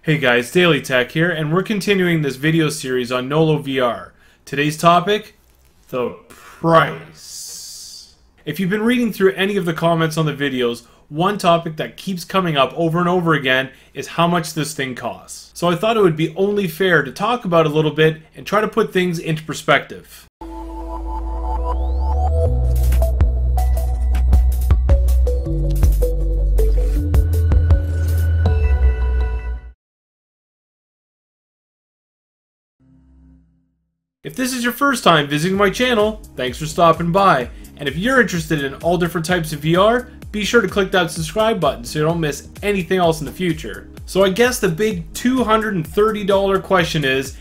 Hey guys, Daley Tech here, and we're continuing this video series on Nolo VR. Today's topic, the price. If you've been reading through any of the comments on the videos, one topic that keeps coming up over and over again is how much this thing costs. So I thought it would be only fair to talk about it a little bit and try to put things into perspective. If this is your first time visiting my channel, thanks for stopping by. And if you're interested in all different types of VR, be sure to click that subscribe button so you don't miss anything else in the future. So I guess the big $230 question is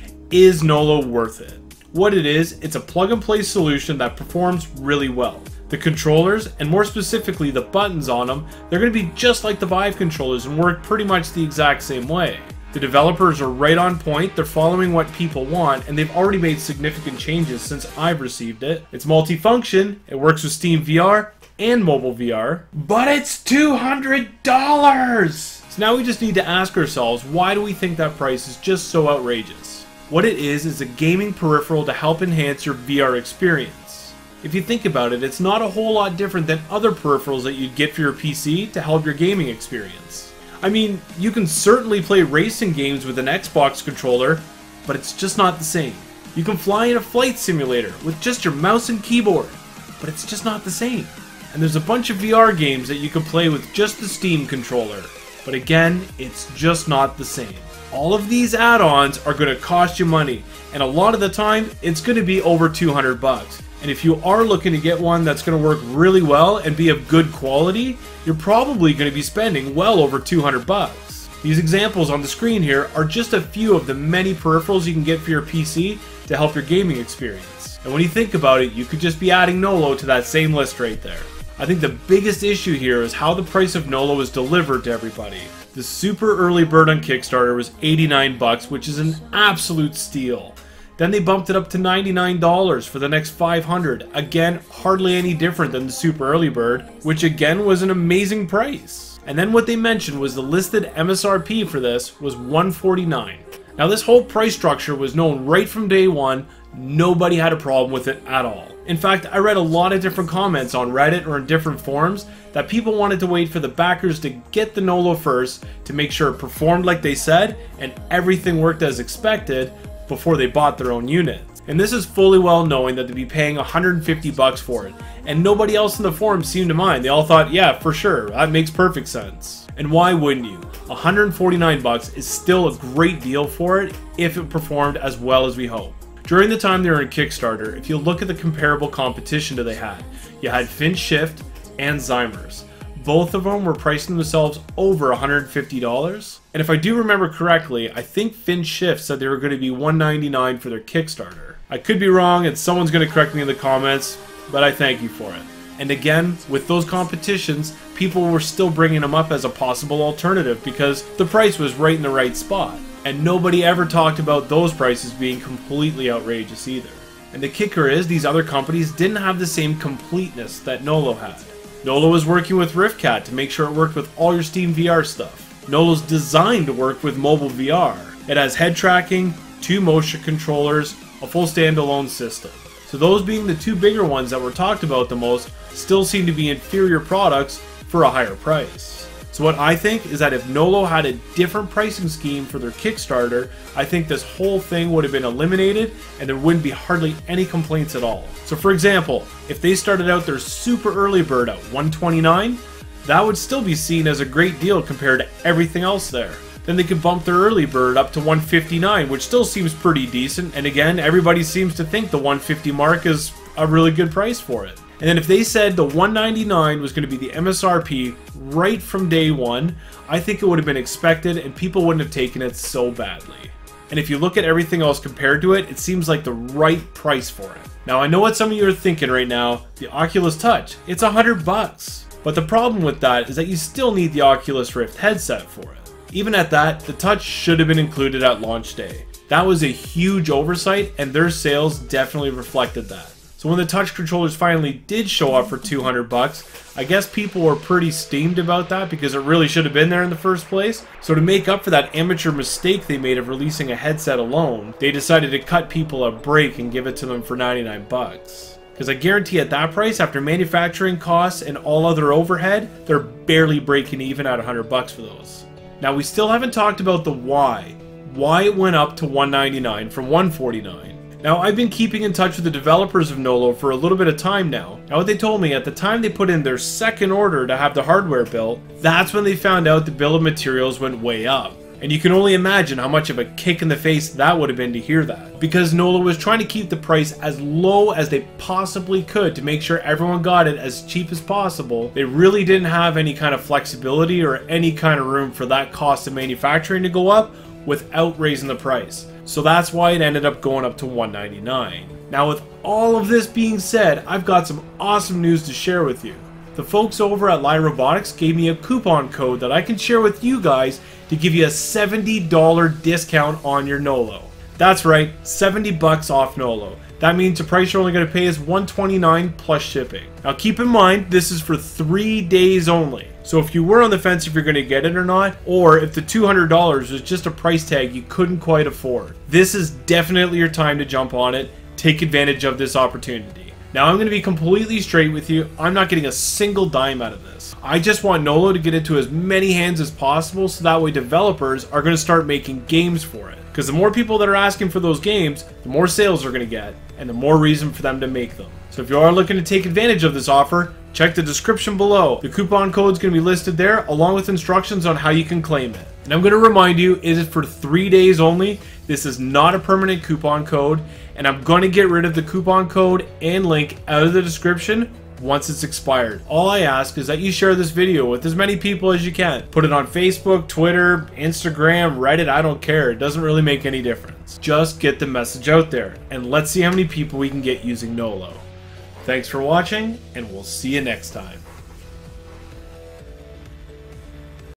Nolo worth it? What it is, it's a plug and play solution that performs really well. The controllers, and more specifically the buttons on them, they're going to be just like the Vive controllers and work pretty much the exact same way. The developers are right on point, they're following what people want, and they've already made significant changes since I've received it. It's multifunction, it works with Steam VR and mobile VR, but it's $200! So now we just need to ask ourselves, why do we think that price is just so outrageous? What it is a gaming peripheral to help enhance your VR experience. If you think about it, it's not a whole lot different than other peripherals that you'd get for your PC to help your gaming experience. I mean, you can certainly play racing games with an Xbox controller, but it's just not the same. You can fly in a flight simulator with just your mouse and keyboard, but it's just not the same. And there's a bunch of VR games that you can play with just the Steam controller, but again, it's just not the same. All of these add-ons are going to cost you money, and a lot of the time, it's going to be over 200 bucks. And if you are looking to get one that's going to work really well and be of good quality, you're probably going to be spending well over 200 bucks. These examples on the screen here are just a few of the many peripherals you can get for your PC to help your gaming experience. And when you think about it, you could just be adding Nolo to that same list right there. I think the biggest issue here is how the price of Nolo is delivered to everybody. The super early bird on Kickstarter was 89 bucks, which is an absolute steal. Then they bumped it up to $99 for the next 500. Again, hardly any different than the super early bird, which again was an amazing price. And then what they mentioned was the listed MSRP for this was $149. Now this whole price structure was known right from day one. Nobody had a problem with it at all. In fact, I read a lot of different comments on Reddit or in different forums that people wanted to wait for the backers to get the Nolo first to make sure it performed like they said and everything worked as expected before they bought their own unit. And this is fully well knowing that they'd be paying 150 bucks for it. And nobody else in the forum seemed to mind. They all thought, yeah, for sure, that makes perfect sense. And why wouldn't you? 149 bucks is still a great deal for it if it performed as well as we hope. During the time they were in Kickstarter, if you look at the comparable competition that they had, you had Finch Shift and Zymers. Both of them were pricing themselves over $150. And if I do remember correctly, I think Finch Shift said they were going to be $199 for their Kickstarter. I could be wrong and someone's going to correct me in the comments, but I thank you for it. And again, with those competitions, people were still bringing them up as a possible alternative because the price was right in the right spot. And nobody ever talked about those prices being completely outrageous either. And the kicker is, these other companies didn't have the same completeness that Nolo had. Nolo was working with Riftcat to make sure it worked with all your Steam VR stuff. Nolo's designed to work with mobile VR. It has head tracking, 2 motion controllers, a full standalone system. So those being the 2 bigger ones that were talked about the most still seem to be inferior products for a higher price. So what I think is that if Nolo had a different pricing scheme for their Kickstarter, I think this whole thing would have been eliminated and there wouldn't be hardly any complaints at all. So for example, if they started out their super early bird at $129, that would still be seen as a great deal compared to everything else there. Then they could bump their early bird up to $159, which still seems pretty decent, and again, everybody seems to think the $150 mark is a really good price for it. And then if they said the $199 was going to be the MSRP right from day one, I think it would have been expected and people wouldn't have taken it so badly. And if you look at everything else compared to it, it seems like the right price for it. Now I know what some of you are thinking right now, the Oculus Touch, it's 100 bucks. But the problem with that is that you still need the Oculus Rift headset for it. Even at that, the Touch should have been included at launch day. That was a huge oversight and their sales definitely reflected that. So when the touch controllers finally did show up for 200 bucks, I guess people were pretty steamed about that because it really should have been there in the first place. So to make up for that amateur mistake they made of releasing a headset alone, they decided to cut people a break and give it to them for 99 bucks. Because I guarantee at that price, after manufacturing costs and all other overhead, they're barely breaking even at 100 bucks for those. Now we still haven't talked about the why it went up to 199 from 149. Now, I've been keeping in touch with the developers of Nolo for a little bit of time now. Now, what they told me, at the time they put in their second order to have the hardware built, that's when they found out the bill of materials went way up. And you can only imagine how much of a kick in the face that would have been to hear that. Because Nolo was trying to keep the price as low as they possibly could to make sure everyone got it as cheap as possible. They really didn't have any kind of flexibility or any kind of room for that cost of manufacturing to go up without raising the price. So that's why it ended up going up to $199. Now with all of this being said, I've got some awesome news to share with you. The folks over at Lie Robotics gave me a coupon code that I can share with you guys to give you a $70 discount on your Nolo. That's right, 70 bucks off Nolo. That means the price you're only going to pay is $129 plus shipping. Now keep in mind, this is for 3 days only. So if you were on the fence if you're going to get it or not, or if the $200 was just a price tag you couldn't quite afford, this is definitely your time to jump on it. Take advantage of this opportunity. Now I'm going to be completely straight with you. I'm not getting a single dime out of this. I just want Nolo to get into as many hands as possible so that way developers are going to start making games for it. Because the more people that are asking for those games, the more sales they're going to get, and the more reason for them to make them. So if you are looking to take advantage of this offer, check the description below. The coupon code is going to be listed there, along with instructions on how you can claim it. And I'm going to remind you, it is for 3 days only. This is not a permanent coupon code, and I'm going to get rid of the coupon code and link out of the description once it's expired. All I ask is that you share this video with as many people as you can. Put it on Facebook, Twitter, Instagram, Reddit, I don't care. It doesn't really make any difference. Just get the message out there, and let's see how many people we can get using Nolo. Thanks for watching, and we'll see you next time.